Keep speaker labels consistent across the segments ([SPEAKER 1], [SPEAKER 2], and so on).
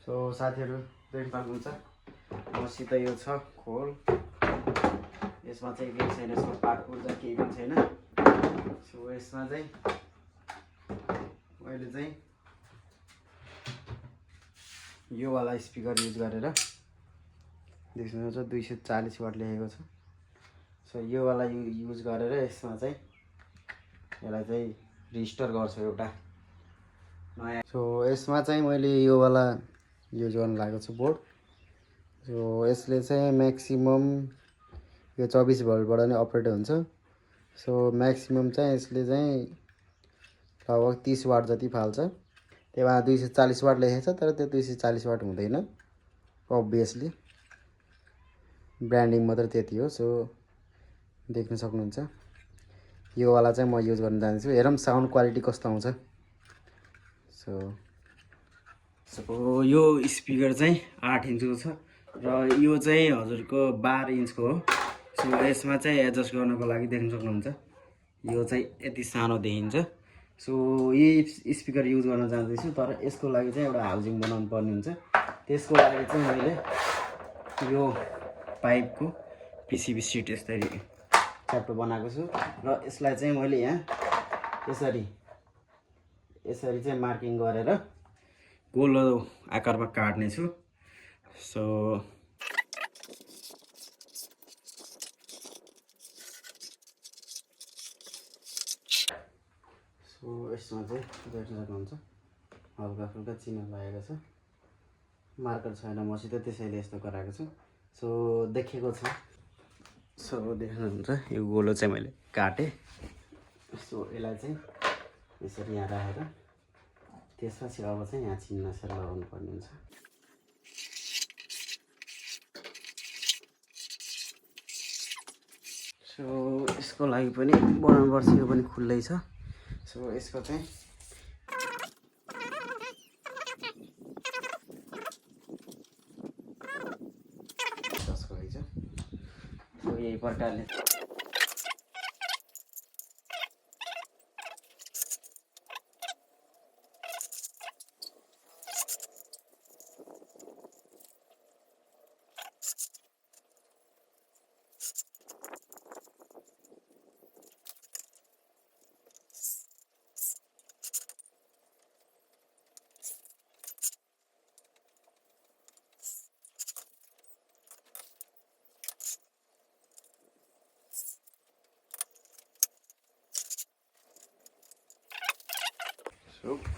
[SPEAKER 1] So साथीहरु देख्न सक्नुहुन्छ मसित यो छ खोल यसमा चाहिँ केही छैन यसमा पावर ऊर्जा केही पनि छैन सो यसमा चाहिँ मैले चाहिँ यो वाला स्पिकर युज गरेर देख्नुहुन्छ 240 वाट लेखेको छ सो यो वाला युज गरेर यसमा चाहिँ यसलाई चाहिँ रिस्टोर गर्छु एउटा नयाँ सो यसमा चाहिँ मैले यो वाला युज गर्न लागेको छु बोर्ड सो यसले चाहिँ म्याक्सिमम यो 24 भोल्टबाट नै अपरेट हुन्छ सो म्याक्सिमम चाहिँ यसले चाहिँ लगभग 30 वाट जति फाल्छ त्यसमा 240 वाट लेखेको छ तर त्यो 240 वाट हुँदैन अब्भियसली ब्रान्डिङ मात्र त्यति हो सो देख्न सक्नुहुन्छ यो वाला चाहिँ म युज गर्न जान्छु हेरौँ साउन्ड क्वालिटी कस्तो आउँछ सो यो स्पिकर चाहिँ 8 इन्चको छ र यो चाहिँ हजुरको 12 इन्चको हो सो यसमा चाहिँ एडजस्ट गर्नको लागि देख्न सक्नुहुन्छ यो चाहिँ यति सानो देखिन्छ सो यही स्पिकर युज गर्न जान्दैछु तर यसको लागि चाहिँ एउटा हाउसिङ बनाउनु पर्ने हुन्छ त्यसको लागि चाहिँ मैले यो पाइपको पीसीबी सिट यसरी च्याप्टो बनाएको छु र यसलाई चाहिँ मैले यहाँ यसरी चाहिँ मार्किङ गरेर गोलो आकारमा काट्ने छु सो यसमा चाहिँ देख्न सक्नुहुन्छ हल्का फुल्का चिन्ह लागेको छ मार्कर छैन मसित त्यसैले यस्तो गराएको छु सो देखेको छ सो देख्नुहुन्छ यो गोलो चाहिँ मैले काटेँ सो यसलाई चाहिँ यसरी यहाँ राखेर त्यसपछि अब चाहिँ यहाँ चिन्ह यसरी लगाउनु पर्ने हुन्छ सो यसको लागि पनि बनाउनु पर्छ यो पनि खुल्लै छ सो यसको चाहिँ सो यही प्रकारले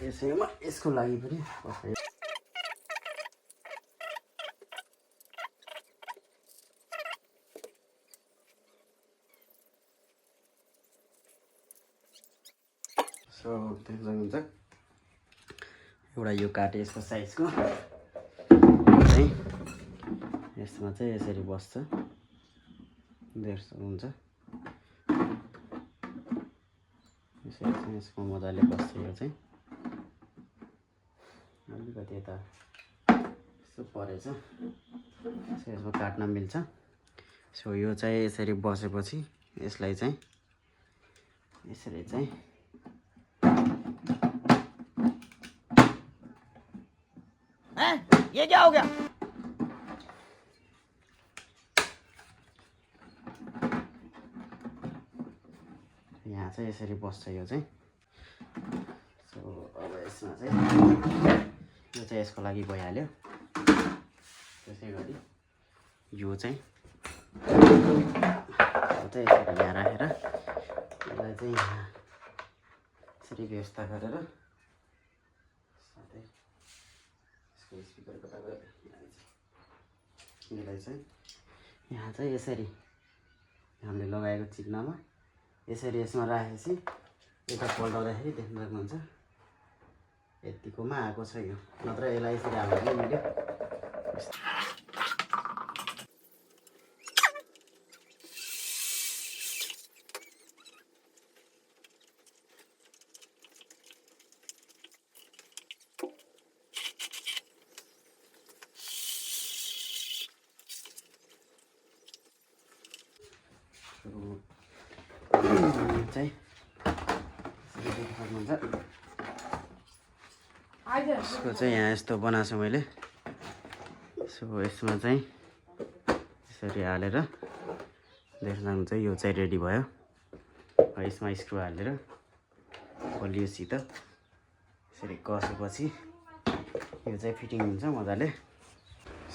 [SPEAKER 1] यसैमा यसको लागि पनि सो देख्न सक्नुहुन्छ एउटा यो काटे यसको साइजको चाहिँ यसमा चाहिँ यसरी बस्छ देख्न सक्नुहुन्छ यसरी चाहिँ यसको मजाले बस्छ यो चाहिँ अलिकति यता यसो परेछ सो यसमा काट्न मिल्छ सो यो चाहिँ यसरी बसेपछि यसलाई चाहिँ यसरी चाहिँ
[SPEAKER 2] ये क्या हो गया
[SPEAKER 1] यहाँ चाहिँ यसरी बस्छ यो चाहिँ सो अब यसमा चाहिँ यो चाहिँ यसको लागि भइहाल्यो त्यसै गरी यो चाहिँ यसरी यहाँ राखेर यसलाई चाहिँ यहाँ यसरी व्यवस्था गरेर साथै यसको स्पिकर कता गयो यसलाई चाहिँ यहाँ चाहिँ यसरी हामीले लगाएको चिक्नमा यसरी यसमा राखेपछि यता पल्टाउँदाखेरि देख्न सक्नुहुन्छ यतिकोमा आएको छ यो नत्र यसलाई यसरी हाल्नु मिल्यो चाहिँ यसको चाहिँ यहाँ यस्तो बनाएको छु मैले सो यसमा चाहिँ यसरी हालेर देख्न सक्नुहुन्छ यो चाहिँ रेडी भयो। यसमा स्क्रु हालेर बलियोसित यसरी कसेपछि यो चाहिँ फिटिङ हुन्छ मजाले।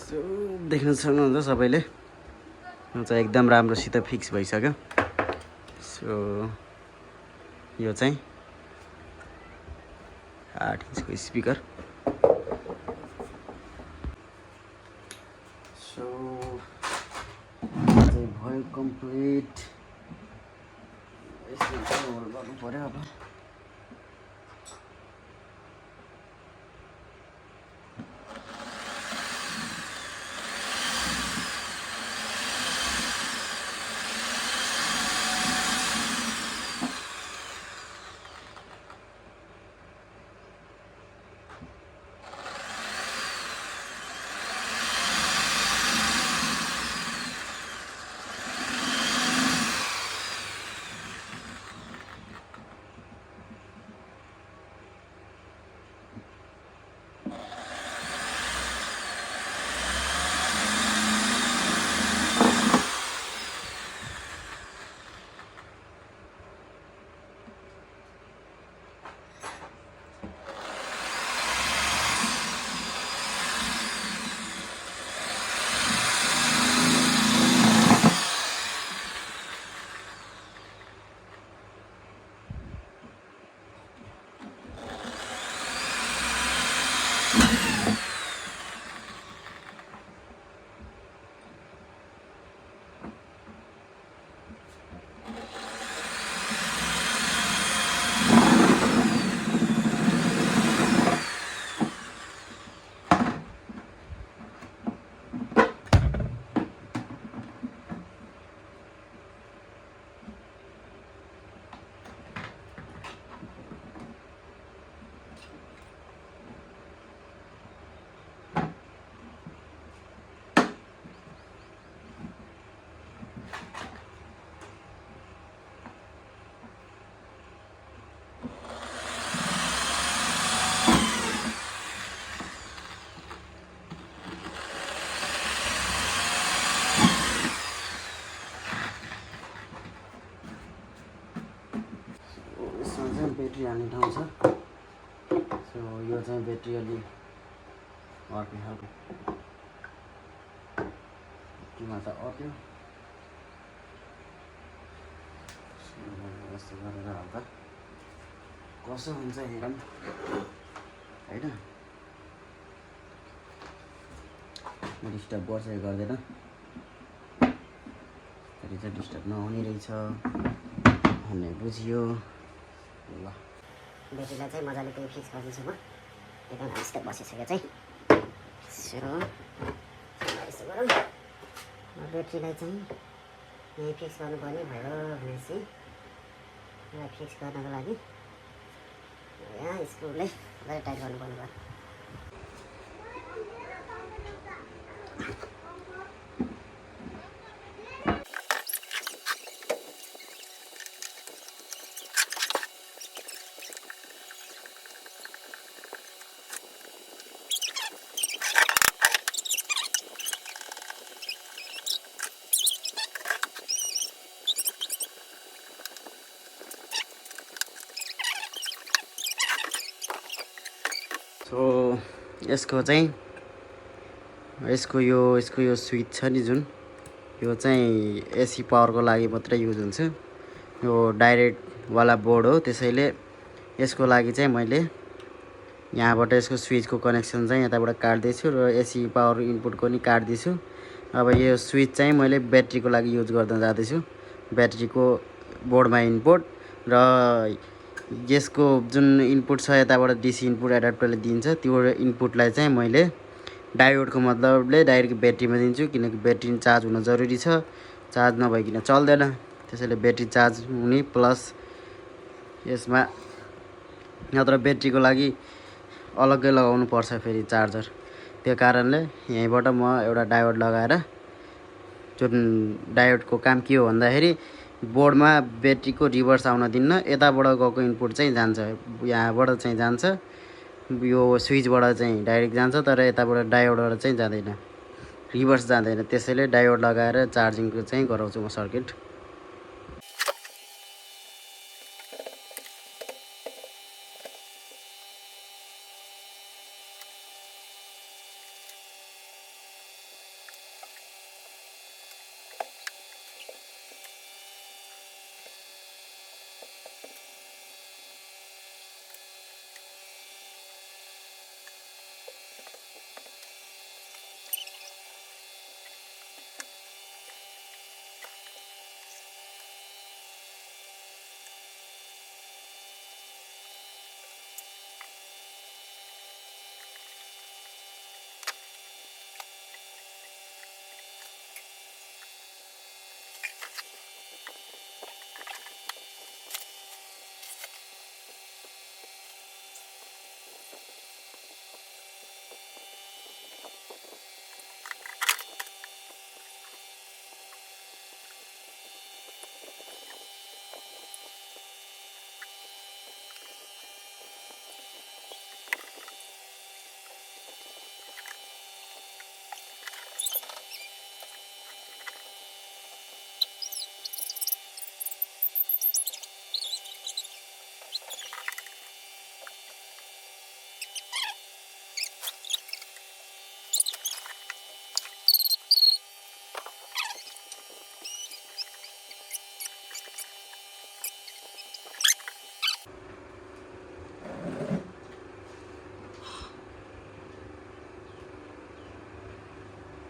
[SPEAKER 1] सो देख्न सक्नुहुन्छ सबैले यो चाहिँ एकदम राम्रोसित फिक्स भइसक्यो। सो यो चाहिँ 8 इन्चको स्पिकर। सो चाहिँ भयो कम्प्लिट। यसमा चाहिँ होल्ड गर्नु पर्यो अब। ब्याट्री हाल्ने ठाउँ छ। सो यो चाहिँ ब्याट्री अलि अर्कै खालको ब्याट्रीमा त अट्यो। यस्तो गरेर हाल्दा कसो हुन्छ हेरौँ होइन। डिस्टर्ब गर्छ गर्दैन फेरि चाहिँ डिस्टर्ब नहुने रहेछ भन्ने बुझियो। ल
[SPEAKER 2] ब्याट्रीलाई चाहिँ मजाले त्यही फिक्स गरिदिन्छु म। एकदम हास्दै बसिसक्यो चाहिँ। सो यसो गरौँ। ब्याट्रीलाई चाहिँ यहीँ फिक्स गर्नुपर्ने भयो भनेपछि यसलाई फिक्स गर्नको लागि यहाँ स्क्रुले मजाले टाइट गर्नुपर्ने भयो।
[SPEAKER 1] सो यसको यो स्विच छ नि जुन यो चाहिँ एसी पावरको लागि मात्रै युज हुन्छ। यो डाइरेक्ट वाला बोर्ड हो त्यसैले यसको लागि चाहिँ मैले यहाँबाट यसको स्विचको कनेक्सन चाहिँ यताबाट काट्दैछु र एसी पावर इनपुटको नि काट्दैछु। अब यो स्विच चाहिँ मैले ब्याट्रीको लागि युज गर्न जाँदैछु। ब्याट्रीको बोर्डमा इनपुट र यसको जुन इनपुट छ यताबाट डिसी इनपुट एडाप्टरले दिन्छ त्यो इनपुटलाई चाहिँ मैले डायोडको मतलबले डाइरेक्ट ब्याट्रीमा दिन्छु किनकि ब्याट्री चार्ज हुन जरुरी छ। चार्ज नभइकन चल्दैन त्यसैले ब्याट्री चार्ज हुने प्लस यसमा नत्र ब्याट्रीको लागि अलग्गै लगाउनु पर्छ फेरि चार्जर। त्यो कारणले यहीँबाट म एउटा डायोड लगाएर जुन डायोडको काम के हो भन्दाखेरि बोर्डमा ब्याट्रीको रिभर्स आउन दिन्न। यताबाट गएको इनपुट चाहिँ जान्छ यहाँबाट चाहिँ जान्छ यो स्विचबाट चाहिँ डाइरेक्ट जान्छ तर यताबाट डायोडबाट चाहिँ जाँदैन। रिभर्स जाँदैन, त्यसैले डायोड लगाएर चार्जिङको चाहिँ गराउँछु म circuit.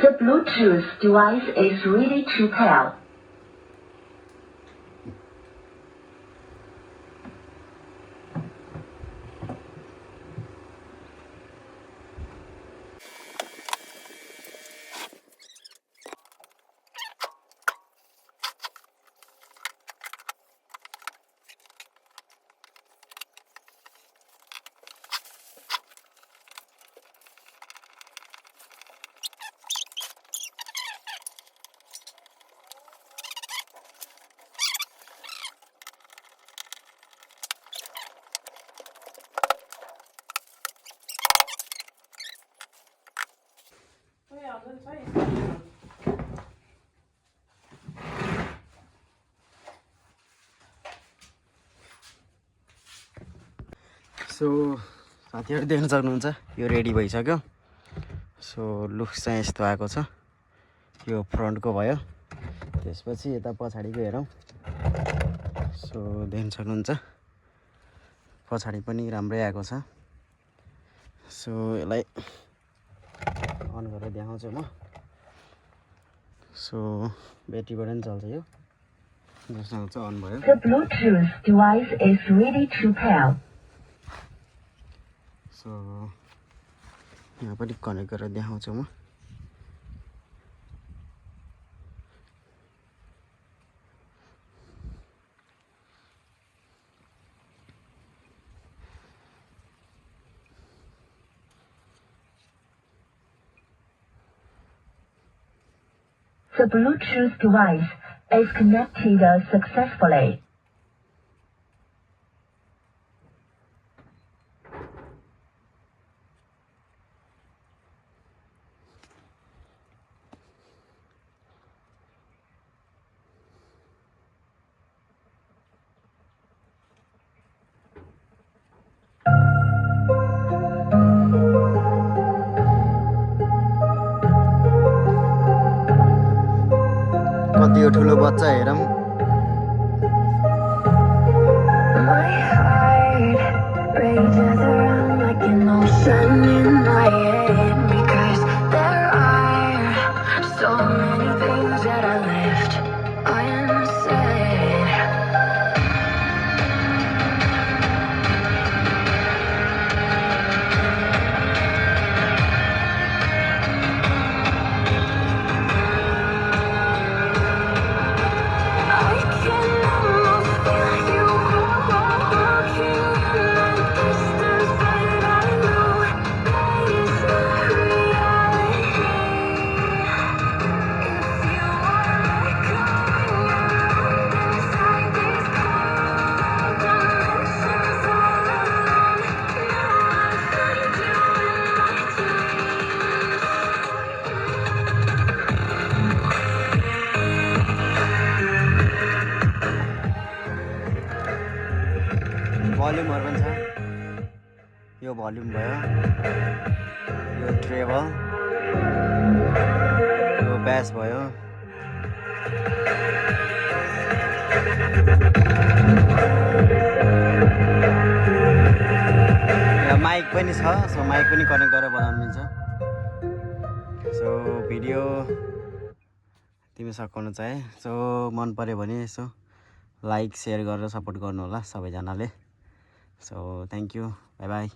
[SPEAKER 3] The Bluetooth device is ready to pair.
[SPEAKER 1] So साथीहरू देख्न सक्नुहुन्छ यो रेडी भइसक्यो। सो लुक्स चाहिँ यस्तो आएको छ, यो फ्रन्टको भयो। त्यसपछि यता पछाडिको हेरौँ। सो देख्न सक्नुहुन्छ पछाडि पनि राम्रै आएको छ। सो यसलाई अन गरेर देखाउँछु म। सो ब्याट्रीबाट पनि चल्छ यो, जसमा चाहिँ अन भयो।
[SPEAKER 3] The Bluetooth device is ready to pair.
[SPEAKER 1] So यहाँ पनि कनेक्ट गरेर देखाउँछु म।
[SPEAKER 3] The Bluetooth device is connected successfully.
[SPEAKER 1] कति यो ठुलो बच्चा हेरौँ।
[SPEAKER 3] My heart races around like an ocean in my head, because there are so many things that I left unsaid.
[SPEAKER 1] भोल्युमहरू पनि छ यो भोल्युम भयो यो ट्रेबल यो ब्यास भयो यहाँ माइक पनि छ सो माइक पनि कनेक्ट गरेर बनाउनु मिल्छ सो भिडियो तिमी सघाउन चाहे सो मन पर्यो भने यसो लाइक सेयर गरेर सपोर्ट गर्नु होला सबैजनाले so thank you by by